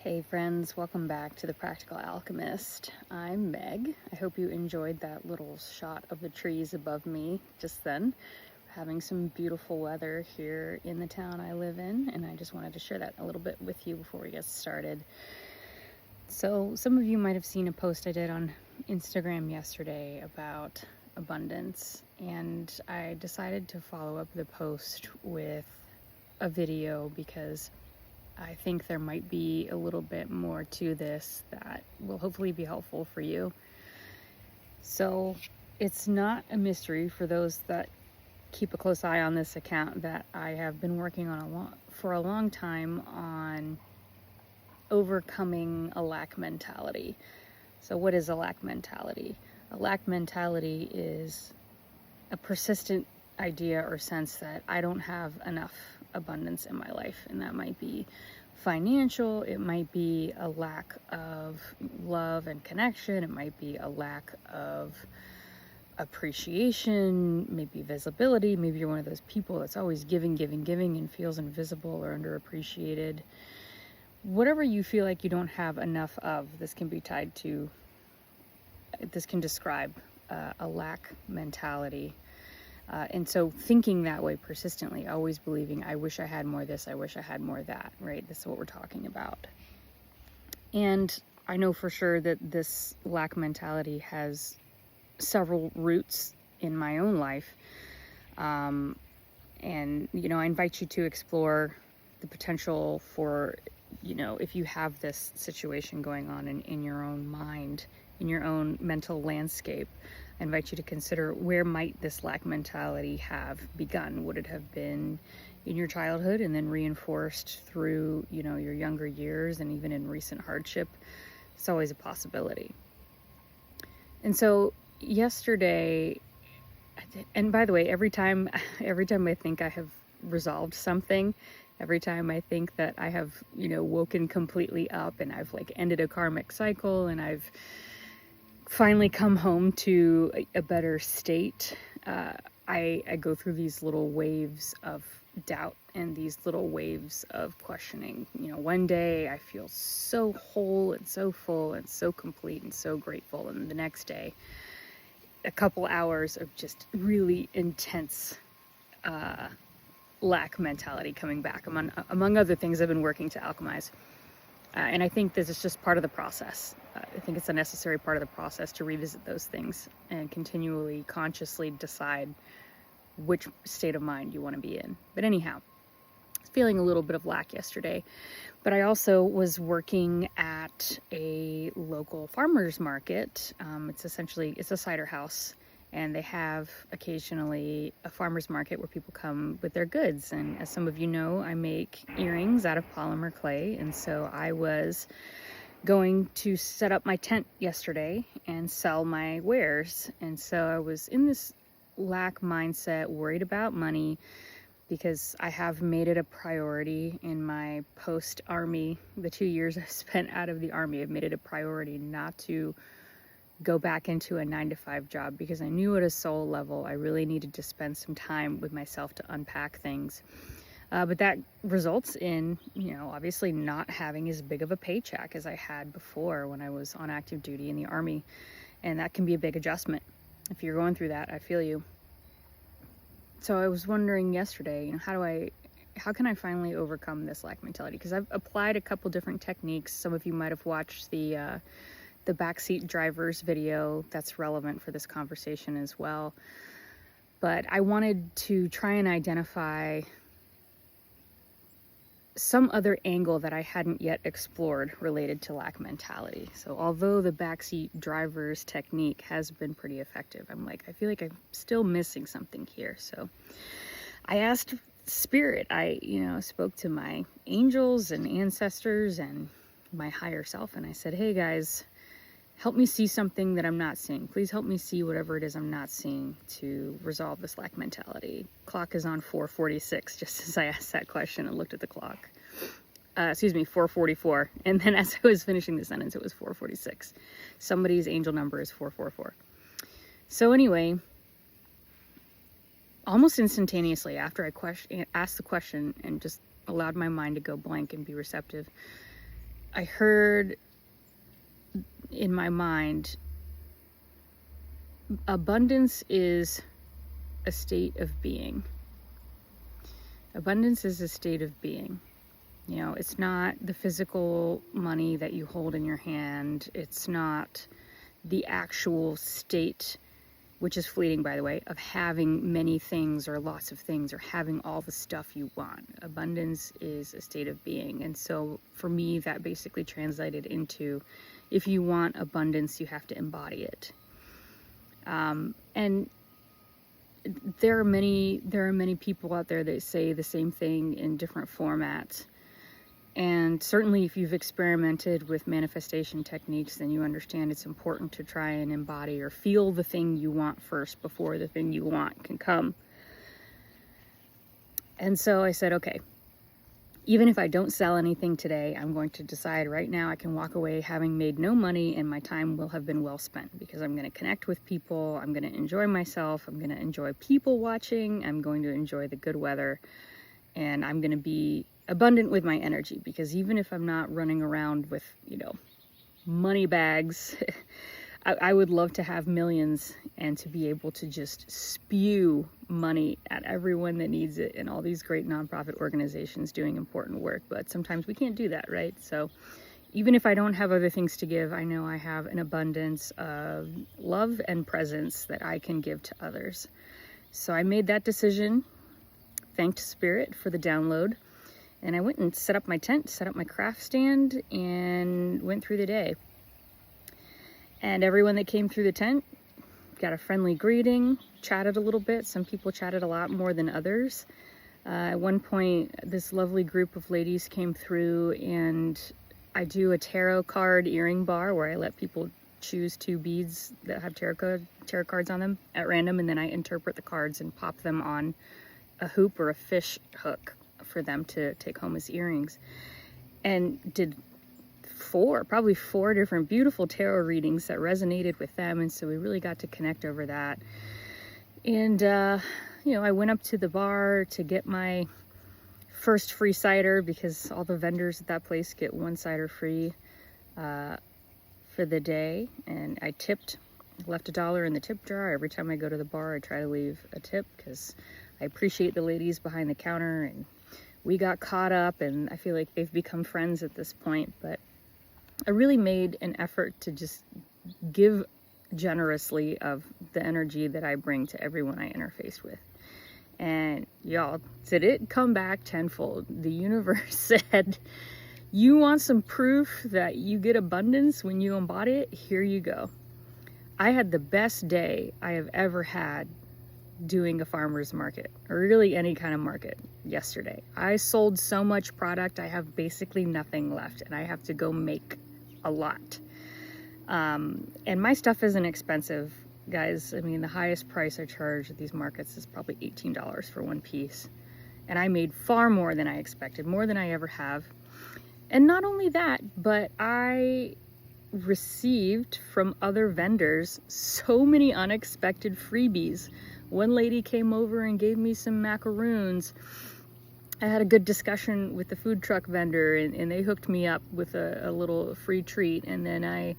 Hey friends, welcome back to The Practical Alchemist. I'm Meg. I hope you enjoyed that little shot of the trees above me just then. We're having some beautiful weather here in the town I live in, and I just wanted to share that a little bit with you before we get started. So some of you might have seen a post I did on Instagram yesterday about abundance, and I decided to follow up the post with a video because I think there might be a little bit more to this that will hopefully be helpful for you. So it's not a mystery for those that keep a close eye on this account that I have been working on for a long time on overcoming a lack mentality. So what is a lack mentality? A lack mentality is a persistent idea or sense that I don't have enough abundance in my life, and that might be financial, it might be a lack of love and connection, it might be a lack of appreciation, maybe visibility, maybe you're one of those people that's always giving and feels invisible or underappreciated. Whatever you feel like you don't have enough of, this can describe a lack mentality. And so thinking that way persistently, always believing, I wish I had more of this, I wish I had more of that, right? This is what we're talking about. And I know for sure that this lack mentality has several roots in my own life. And, I invite you to explore the potential for, if you have this situation going on in your own mind, in your own mental landscape, I invite you to consider, where might this lack mentality have begun? Would it have been in your childhood and then reinforced through, your younger years and even in recent hardship? It's always a possibility. And so yesterday, and by the way, every time I think I have resolved something, every time I think that I have, woken completely up and I've ended a karmic cycle and I've finally come home to a better state, I go through these little waves of doubt and these little waves of questioning. One day I feel so whole and so full and so complete and so grateful, and the next day a couple hours of just really intense lack mentality coming back, among other things I've been working to alchemize. And I think this is just part of the process. I think it's a necessary part of the process to revisit those things and continually, consciously decide which state of mind you want to be in. But anyhow, I was feeling a little bit of lack yesterday, but I also was working at a local farmer's market. It's a cider house, and they have occasionally a farmer's market where people come with their goods. And as some of you know, I make earrings out of polymer clay. And so I was going to set up my tent yesterday and sell my wares. And so I was in this lack mindset, worried about money, because I have made it a priority in my post-army, the 2 years I spent out of the army, I've made it a priority not to go back into a 9-to-5 job, because I knew at a soul level I really needed to spend some time with myself to unpack things. But that results in, obviously not having as big of a paycheck as I had before when I was on active duty in the Army. And that can be a big adjustment. If you're going through that, I feel you. So I was wondering yesterday, how can I finally overcome this lack mentality? Because I've applied a couple different techniques. Some of you might have watched the backseat driver's video. That's relevant for this conversation as well. But I wanted to try and identify some other angle that I hadn't yet explored related to lack mentality. So although the backseat driver's technique has been pretty effective, I feel like I'm still missing something here. So I asked Spirit, I spoke to my angels and ancestors and my higher self, and I said, hey guys, help me see something that I'm not seeing. Please help me see whatever it is I'm not seeing to resolve this lack mentality. Clock is on 4:46, just as I asked that question and looked at the clock. 4:44. And then as I was finishing the sentence, it was 4:46. Somebody's angel number is 444. So anyway, almost instantaneously after I asked the question and just allowed my mind to go blank and be receptive, I heard in my mind, abundance is a state of being. Abundance is a state of being. You know, it's not the physical money that you hold in your hand. It's not the actual state, which is fleeting, by the way, of having many things or lots of things or having all the stuff you want. Abundance is a state of being. And so for me, that basically translated into, if you want abundance, you have to embody it. And there are many people out there that say the same thing in different formats. And certainly if you've experimented with manifestation techniques, then you understand it's important to try and embody or feel the thing you want first before the thing you want can come. And so I said, okay, even if I don't sell anything today, I'm going to decide right now I can walk away having made no money, and my time will have been well spent, because I'm going to connect with people, I'm going to enjoy myself, I'm going to enjoy people watching, I'm going to enjoy the good weather, and I'm going to be abundant with my energy, because even if I'm not running around with, money bags, I would love to have millions and to be able to just spew money at everyone that needs it, and all these great nonprofit organizations doing important work. But sometimes we can't do that, right? So even if I don't have other things to give, I know I have an abundance of love and presence that I can give to others. So I made that decision, thanked Spirit for the download, and I went and set up my tent, set up my craft stand, and went through the day. And everyone that came through the tent got a friendly greeting, chatted a little bit. Some people chatted a lot more than others. At one point, this lovely group of ladies came through, and I do a tarot card earring bar where I let people choose 2 beads that have tarot cards on them at random, and then I interpret the cards and pop them on a hoop or a fish hook for them to take home as earrings. And did probably four different beautiful tarot readings that resonated with them, and so we really got to connect over that. And I went up to the bar to get my first free cider, because all the vendors at that place get 1 cider free for the day, and I left $1 in the tip jar. Every time I go to the bar, I try to leave a tip, because I appreciate the ladies behind the counter, and we got caught up, and I feel like they've become friends at this point. But I really made an effort to just give generously of the energy that I bring to everyone I interface with. And y'all, did it come back tenfold? The universe said, you want some proof that you get abundance when you embody it? Here you go. I had the best day I have ever had doing a farmer's market, or really any kind of market, yesterday. I sold so much product, I have basically nothing left, and I have to go make a lot. And my stuff isn't expensive, guys. I mean, the highest price I charge at these markets is probably $18 for 1 piece. And I made far more than I expected, more than I ever have. And not only that, but I received from other vendors so many unexpected freebies. One lady came over and gave me some macaroons. I had a good discussion with the food truck vendor, and they hooked me up with a little free treat. And then I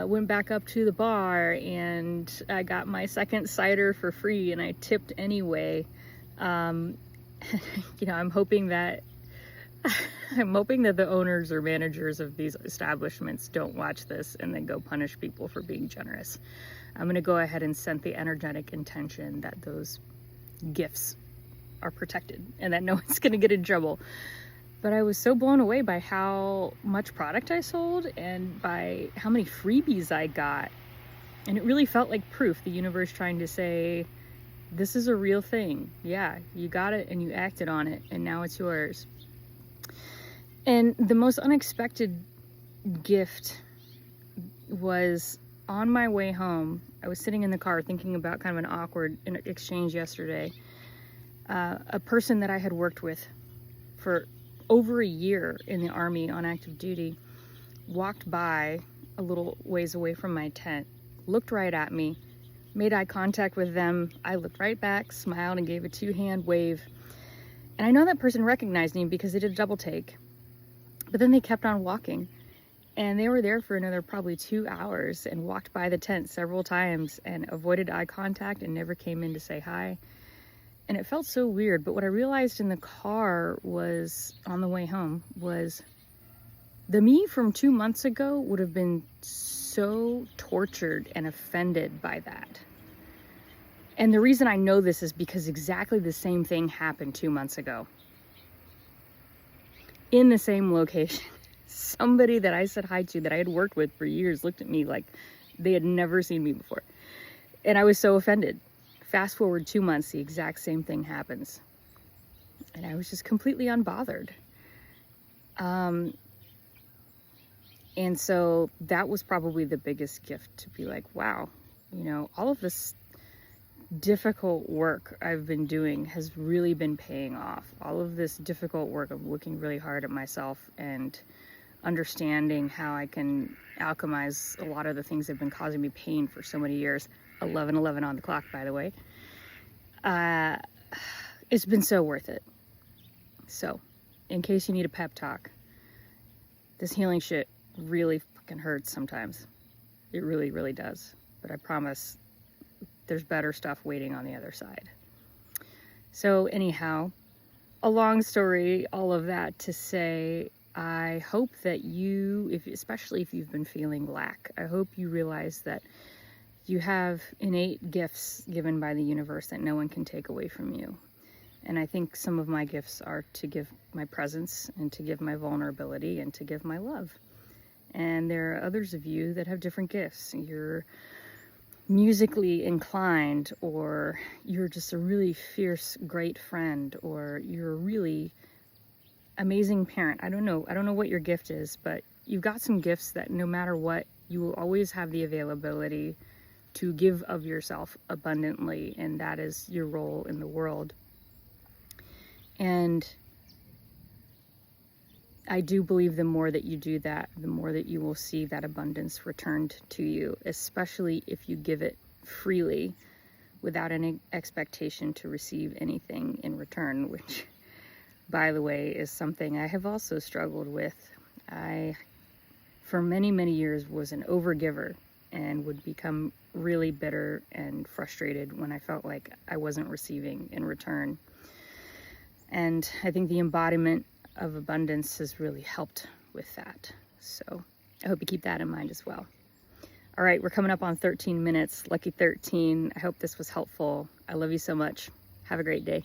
went back up to the bar, and I got my second cider for free, and I tipped anyway. I'm hoping that the owners or managers of these establishments don't watch this and then go punish people for being generous. I'm going to go ahead and set the energetic intention that those gifts are protected and that no one's going to get in trouble. But I was so blown away by how much product I sold and by how many freebies I got. And it really felt like proof, the universe trying to say, this is a real thing. Yeah, you got it and you acted on it, and now it's yours. And the most unexpected gift was on my way home. I was sitting in the car thinking about kind of an awkward exchange yesterday. A person that I had worked with for over a year in the Army on active duty walked by a little ways away from my tent, looked right at me, made eye contact with them. I looked right back, smiled, and gave a 2-hand wave. And I know that person recognized me because they did a double take. But then they kept on walking, and they were there for another probably 2 hours and walked by the tent several times and avoided eye contact and never came in to say hi. And it felt so weird. But what I realized in the car was, on the way home, was the me from 2 months ago would have been so tortured and offended by that. And the reason I know this is because exactly the same thing happened 2 months ago. In the same location. Somebody that I said hi to, that I had worked with for years, looked at me like they had never seen me before. And I was so offended. Fast forward 2 months, the exact same thing happens. And I was just completely unbothered. And so that was probably the biggest gift, to be like, wow, you know, all of this difficult work I've been doing has really been paying off. All of this difficult work of looking really hard at myself and understanding how I can alchemize a lot of the things that have been causing me pain for so many years. 11:11 on the clock, by the way. It's been so worth it. So, in case you need a pep talk, this healing shit really fucking hurts sometimes. It really, really does. But I promise there's better stuff waiting on the other side. So anyhow, a long story, all of that to say, I hope that you, especially if you've been feeling lack, I hope you realize that you have innate gifts given by the universe that no one can take away from you. And I think some of my gifts are to give my presence and to give my vulnerability and to give my love. And there are others of you that have different gifts. You're musically inclined, or you're just a really fierce, great friend, or you're a really amazing parent. I don't know what your gift is, but you've got some gifts that no matter what, you will always have the availability to give of yourself abundantly, and that is your role in the world. And I do believe the more that you do that, the more that you will see that abundance returned to you, especially if you give it freely without any expectation to receive anything in return, which, by the way, is something I have also struggled with. I, for many, many years, was an overgiver and would become really bitter and frustrated when I felt like I wasn't receiving in return. And I think the embodiment of abundance has really helped with that. So I hope you keep that in mind as well. All right, we're coming up on 13 minutes. Lucky 13. I hope this was helpful. I love you so much. Have a great day.